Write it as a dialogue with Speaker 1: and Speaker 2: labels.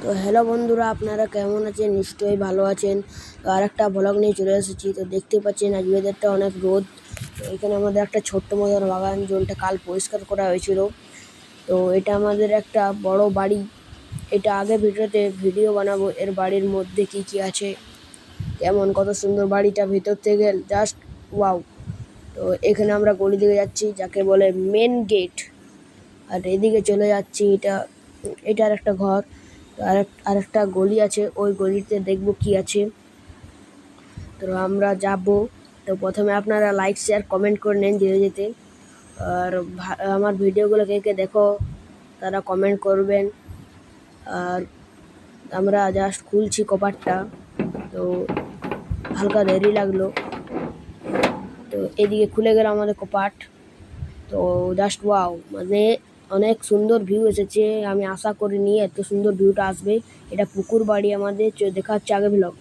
Speaker 1: তো হ্যালো বন্ধুরা, আপনারা কেমন আছেন? নিশ্চয়ই ভালো আছেন। তো আরেকটা ব্লগ নিয়ে চলে এসেছি। তো দেখতে পাচ্ছেন আজ ওয়েদারটা অনেক রোদ। তো এখানে আমাদের একটা ছোট্ট মতন বাগান, জলটা কাল পরিষ্কার করা হয়েছিল। তো এটা আমাদের একটা বড় বাড়ি। এটা আগে ভিডিও বানাবো এর বাড়ির মধ্যে কি কি আছে, কেমন কত সুন্দর বাড়িটা ভিতর থেকে জাস্ট ওয়াও। তো এখানে আমরা গলি দিকে যাচ্ছি, যাকে বলে মেন গেট। আর এদিকে চলে যাচ্ছি, এটার একটা ঘর। আরেকটা গলি আছে, ওই গলিতে দেখব কি আছে। তো আমরা যাব। তো প্রথমে আপনারা লাইক শেয়ার কমেন্ট করে নেন যেতে যেতে। আর আমার ভিডিওগুলো কে কে দেখো তারা কমেন্ট করবেন। আর আমরা জাস্ট খুলছি কপাটটা, তো হালকা দেরি লাগলো। তো এদিকে খুলে গেল আমাদের কপাট। তো জাস্ট ওয়াও, মানে অনেক সুন্দর ভিউ এসেছে। আমি আশা করিনি এত সুন্দর ভিউটা আসবে। এটা পুকুর বাড়ি আমাদের, দেখা হচ্ছে আগে ব্লগ।